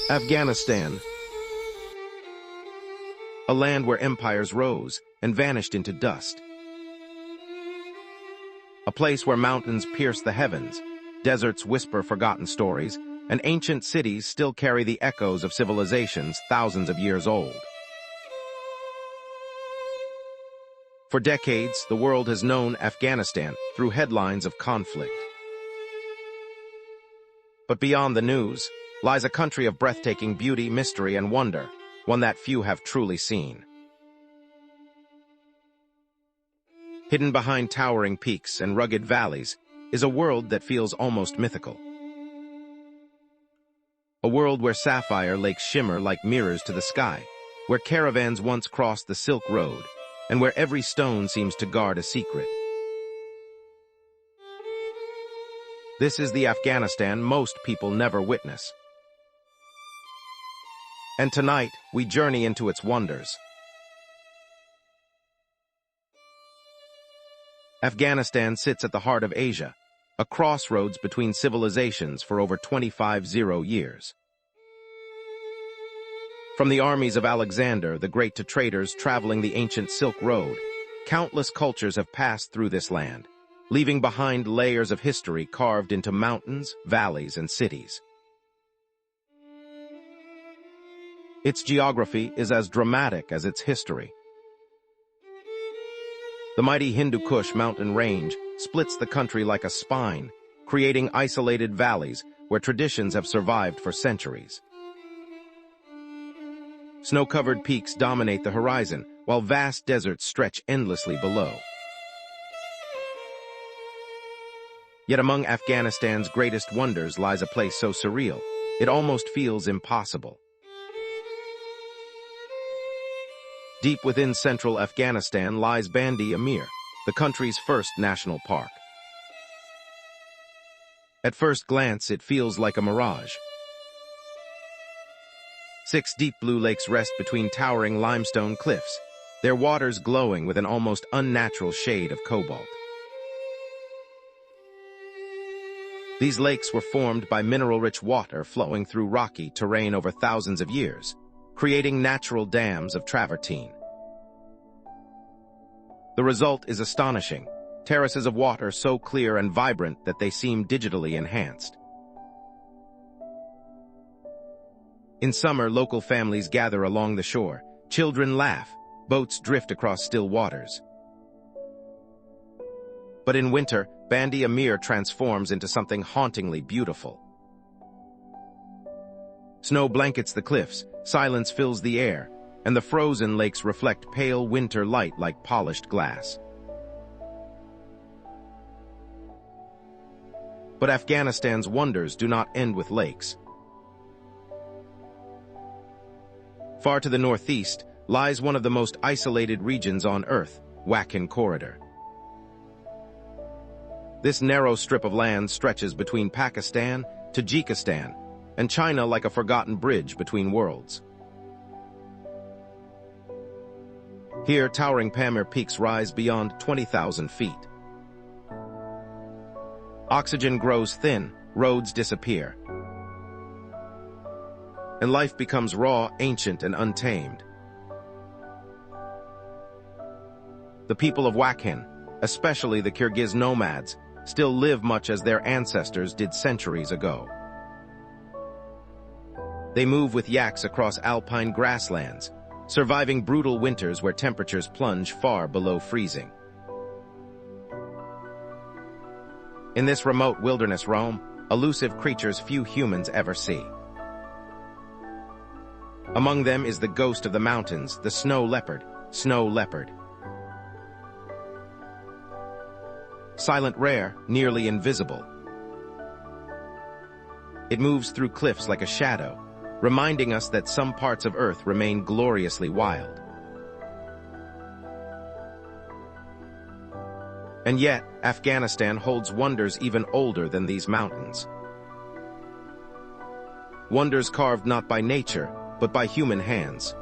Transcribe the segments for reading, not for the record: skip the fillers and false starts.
Afghanistan, a land where empires rose and vanished into dust. A place where mountains pierce the heavens, deserts whisper forgotten stories, and ancient cities still carry the echoes of civilizations thousands of years old. For decades, the world has known Afghanistan through headlines of conflict. But beyond the news lies a country of breathtaking beauty, mystery, and wonder, one that few have truly seen. Hidden behind towering peaks and rugged valleys is a world that feels almost mythical. A world where sapphire lakes shimmer like mirrors to the sky, where caravans once crossed the Silk Road, and where every stone seems to guard a secret. This is the Afghanistan most people never witness. And tonight, we journey into its wonders. Afghanistan sits at the heart of Asia, a crossroads between civilizations for over 25 years. From the armies of Alexander the Great to traders traveling the ancient Silk Road, countless cultures have passed through this land, leaving behind layers of history carved into mountains, valleys, and cities. Its geography is as dramatic as its history. The mighty Hindu Kush mountain range splits the country like a spine, creating isolated valleys where traditions have survived for centuries. Snow-covered peaks dominate the horizon, while vast deserts stretch endlessly below. Yet among Afghanistan's greatest wonders lies a place so surreal, it almost feels impossible. Deep within central Afghanistan lies Bandi Amir, the country's first national park. At first glance, it feels like a mirage. 6 deep blue lakes rest between towering limestone cliffs, their waters glowing with an almost unnatural shade of cobalt. These lakes were formed by mineral-rich water flowing through rocky terrain over thousands of years, creating natural dams of travertine. The result is astonishing, terraces of water so clear and vibrant that they seem digitally enhanced. In summer, local families gather along the shore, children laugh, boats drift across still waters. But in winter, Bandi Amir transforms into something hauntingly beautiful. Snow blankets the cliffs, silence fills the air, and the frozen lakes reflect pale winter light like polished glass. But Afghanistan's wonders do not end with lakes. Far to the northeast lies one of the most isolated regions on Earth, Wakhan Corridor. This narrow strip of land stretches between Pakistan, Tajikistan, and China like a forgotten bridge between worlds. Here, towering Pamir peaks rise beyond 20,000 feet. Oxygen grows thin, roads disappear, and life becomes raw, ancient, and untamed. The people of Wakhan, especially the Kyrgyz nomads, still live much as their ancestors did centuries ago. They move with yaks across alpine grasslands, surviving brutal winters where temperatures plunge far below freezing. In this remote wilderness roam elusive creatures few humans ever see. Among them is the ghost of the mountains, the snow leopard. Silent, rare, nearly invisible. It moves through cliffs like a shadow, reminding us that some parts of Earth remain gloriously wild. And yet, Afghanistan holds wonders even older than these mountains. Wonders carved not by nature, but by human hands.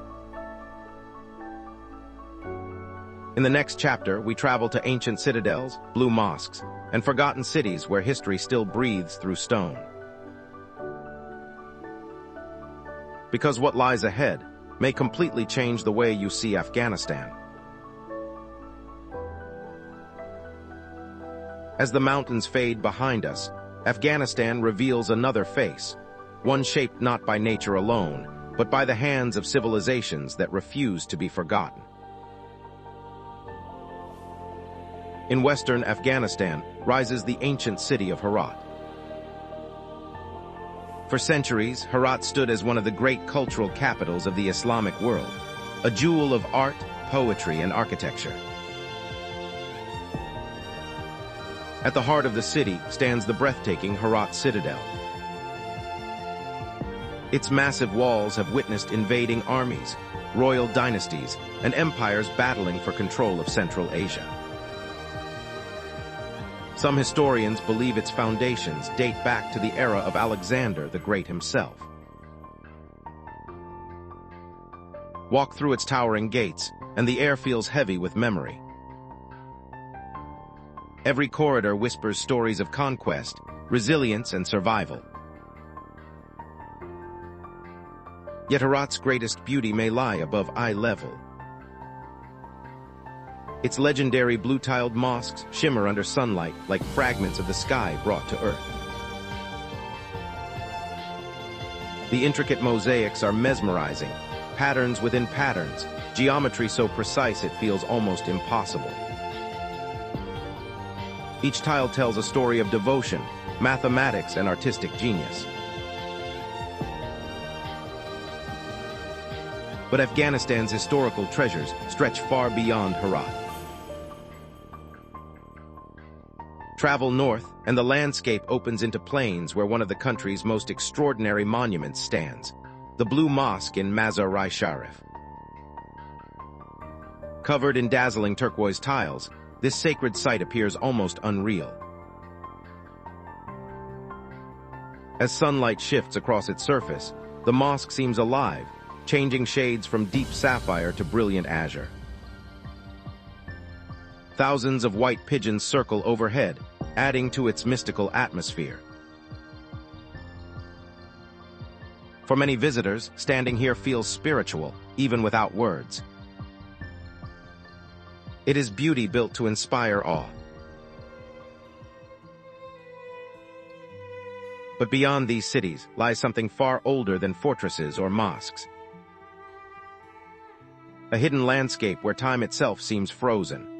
In the next chapter, we travel to ancient citadels, blue mosques, and forgotten cities where history still breathes through stone. because what lies ahead may completely change the way you see Afghanistan. As the mountains fade behind us, Afghanistan reveals another face, one shaped not by nature alone, but by the hands of civilizations that refuse to be forgotten. In western Afghanistan rises the ancient city of Herat. For centuries, Herat stood as one of the great cultural capitals of the Islamic world, a jewel of art, poetry, and architecture. At the heart of the city stands the breathtaking Herat citadel. Its massive walls have witnessed invading armies, royal dynasties, and empires battling for control of Central Asia. Some historians believe its foundations date back to the era of Alexander the Great himself. Walk through its towering gates, and the air feels heavy with memory. Every corridor whispers stories of conquest, resilience, and survival. Yet Herat's greatest beauty may lie above eye level. Its legendary blue-tiled mosques shimmer under sunlight like fragments of the sky brought to earth. The intricate mosaics are mesmerizing, patterns within patterns, geometry so precise it feels almost impossible. Each tile tells a story of devotion, mathematics, and artistic genius. But Afghanistan's historical treasures stretch far beyond Herat. Travel north, and the landscape opens into plains where one of the country's most extraordinary monuments stands, the Blue Mosque in Mazar-i-Sharif. Covered in dazzling turquoise tiles, this sacred site appears almost unreal. As sunlight shifts across its surface, the mosque seems alive, changing shades from deep sapphire to brilliant azure. Thousands of white pigeons circle overhead, adding to its mystical atmosphere. For many visitors, standing here feels spiritual, even without words. It is beauty built to inspire awe. But beyond these cities lies something far older than fortresses or mosques. A hidden landscape where time itself seems frozen.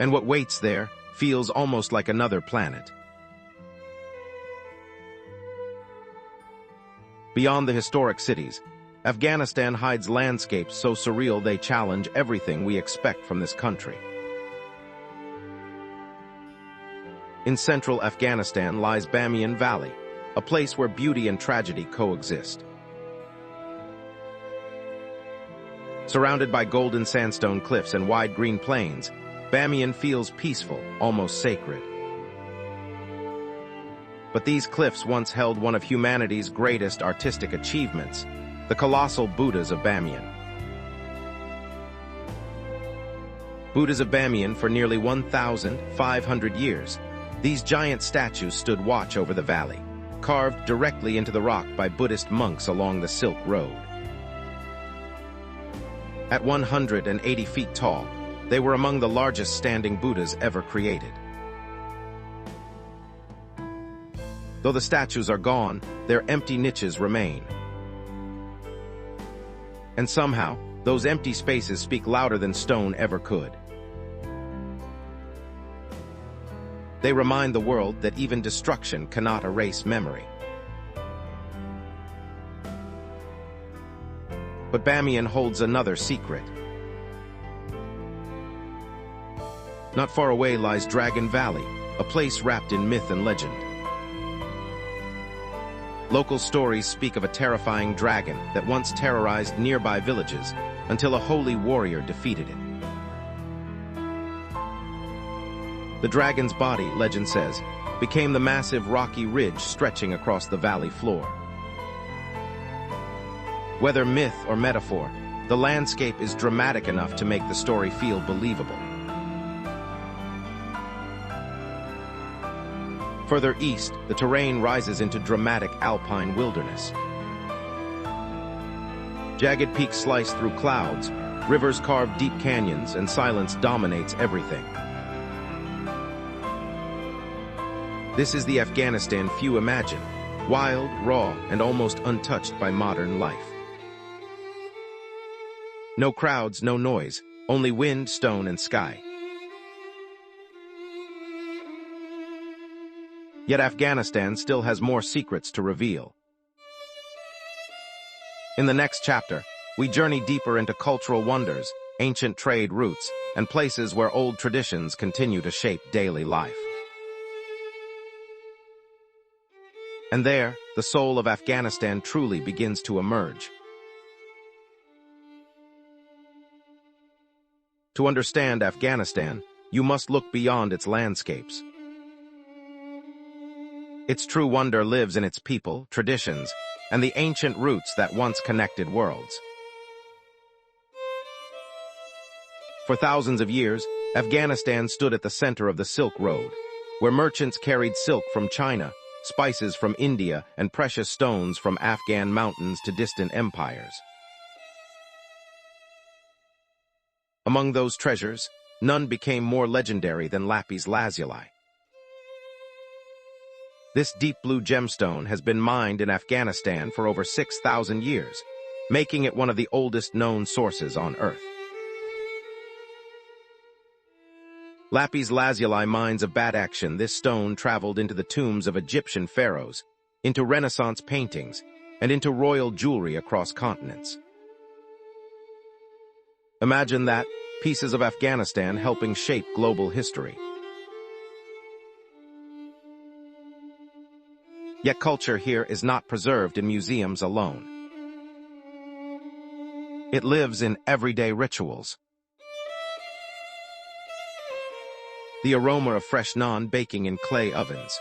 And what waits there feels almost like another planet. Beyond the historic cities, Afghanistan hides landscapes so surreal they challenge everything we expect from this country. In central Afghanistan lies Bamyan Valley, a place where beauty and tragedy coexist. Surrounded by golden sandstone cliffs and wide green plains, Bamyan feels peaceful, almost sacred. But these cliffs once held one of humanity's greatest artistic achievements, the colossal Buddhas of Bamyan. Buddhas of Bamyan for nearly 1,500 years, these giant statues stood watch over the valley, carved directly into the rock by Buddhist monks along the Silk Road. At 180 feet tall, they were among the largest standing Buddhas ever created. Though the statues are gone, their empty niches remain. And somehow, those empty spaces speak louder than stone ever could. They remind the world that even destruction cannot erase memory. But Bamyan holds another secret. Not far away lies Dragon Valley, a place wrapped in myth and legend. Local stories speak of a terrifying dragon that once terrorized nearby villages until a holy warrior defeated it. The dragon's body, legend says, became the massive rocky ridge stretching across the valley floor. Whether myth or metaphor, the landscape is dramatic enough to make the story feel believable. Further east, the terrain rises into dramatic alpine wilderness. Jagged peaks slice through clouds, rivers carve deep canyons, and silence dominates everything. This is the Afghanistan few imagine, wild, raw, and almost untouched by modern life. No crowds, no noise, only wind, stone, and sky. Yet Afghanistan still has more secrets to reveal. In the next chapter, we journey deeper into cultural wonders, ancient trade routes, and places where old traditions continue to shape daily life. And there, the soul of Afghanistan truly begins to emerge. To understand Afghanistan, you must look beyond its landscapes. Its true wonder lives in its people, traditions, and the ancient roots that once connected worlds. For thousands of years, Afghanistan stood at the center of the Silk Road, where merchants carried silk from China, spices from India, and precious stones from Afghan mountains to distant empires. Among those treasures, none became more legendary than lapis lazuli. This deep blue gemstone has been mined in Afghanistan for over 6,000 years, making it one of the oldest known sources on Earth. Lapis lazuli mines of bad action, this stone traveled into the tombs of Egyptian pharaohs, into Renaissance paintings, and into royal jewelry across continents. Imagine that, pieces of Afghanistan helping shape global history. Yet culture here is not preserved in museums alone. It lives in everyday rituals. The aroma of fresh naan baking in clay ovens.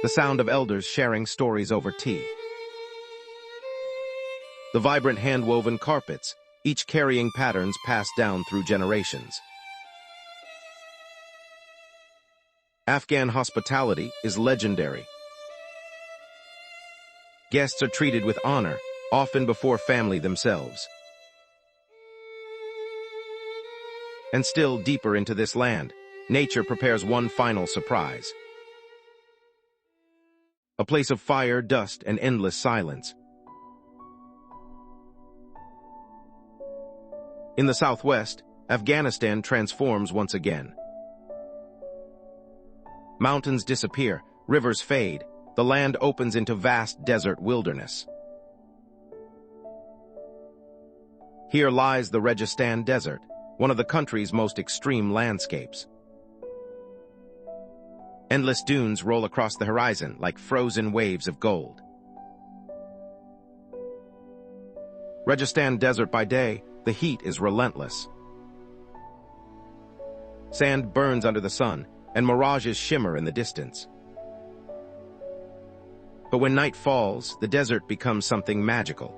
The sound of elders sharing stories over tea. The vibrant hand-woven carpets, each carrying patterns passed down through generations. Afghan hospitality is legendary. Guests are treated with honor, often before family themselves. And still deeper into this land, nature prepares one final surprise. A place of fire, dust, and endless silence. In the southwest, Afghanistan transforms once again. Mountains disappear, rivers fade, the land opens into vast desert wilderness. Here lies the Registan Desert, one of the country's most extreme landscapes. Endless dunes roll across the horizon like frozen waves of gold. Registan Desert by day, the heat is relentless. Sand burns under the sun, and mirages shimmer in the distance. But when night falls, the desert becomes something magical.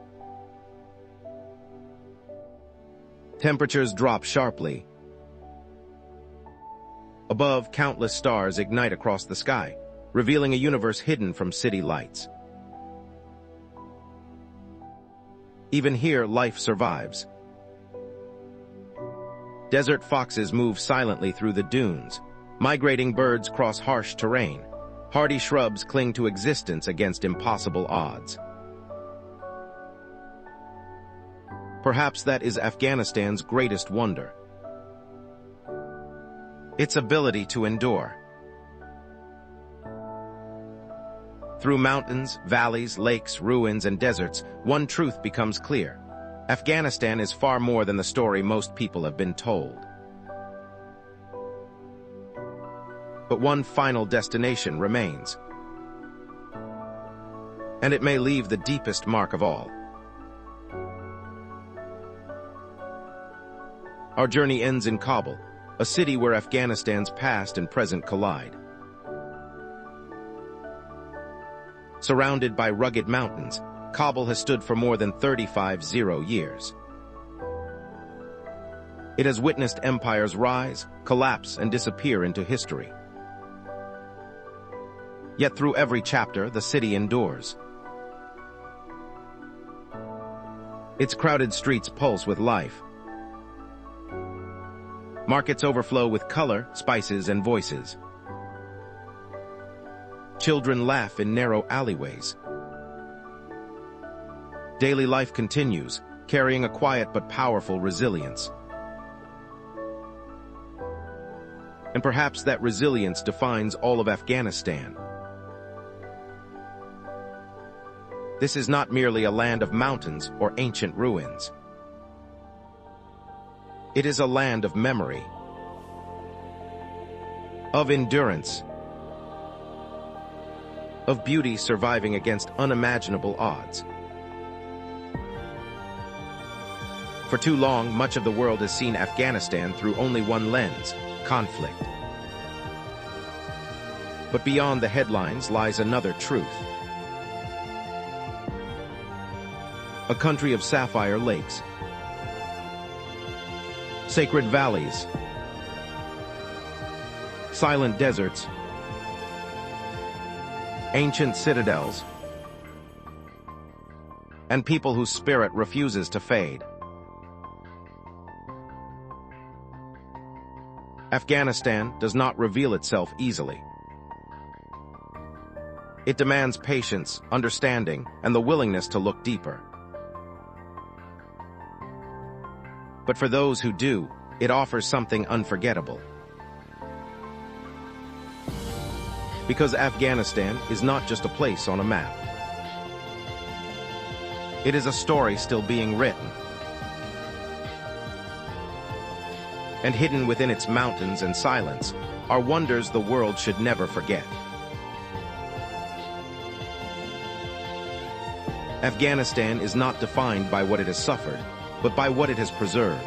Temperatures drop sharply. Above, countless stars ignite across the sky, revealing a universe hidden from city lights. Even here, life survives. Desert foxes move silently through the dunes. Migrating birds cross harsh terrain. Hardy shrubs cling to existence against impossible odds. Perhaps that is Afghanistan's greatest wonder. Its ability to endure. Through mountains, valleys, lakes, ruins, and deserts, one truth becomes clear. Afghanistan is far more than the story most people have been told. But one final destination remains. And it may leave the deepest mark of all. Our journey ends in Kabul, a city where Afghanistan's past and present collide. Surrounded by rugged mountains, Kabul has stood for more than 35 years. It has witnessed empires rise, collapse, and disappear into history. Yet through every chapter, the city endures. Its crowded streets pulse with life. Markets overflow with color, spices, and voices. Children laugh in narrow alleyways. Daily life continues, carrying a quiet but powerful resilience. And perhaps that resilience defines all of Afghanistan. This is not merely a land of mountains or ancient ruins. It is a land of memory, of endurance, of beauty surviving against unimaginable odds. For too long, much of the world has seen Afghanistan through only one lens: conflict. But beyond the headlines lies another truth. A country of sapphire lakes, sacred valleys, silent deserts, ancient citadels, and people whose spirit refuses to fade. Afghanistan does not reveal itself easily. It demands patience, understanding, and the willingness to look deeper. But for those who do, it offers something unforgettable. Because Afghanistan is not just a place on a map. It is a story still being written. And hidden within its mountains and silence are wonders the world should never forget. Afghanistan is not defined by what it has suffered, but by what it has preserved.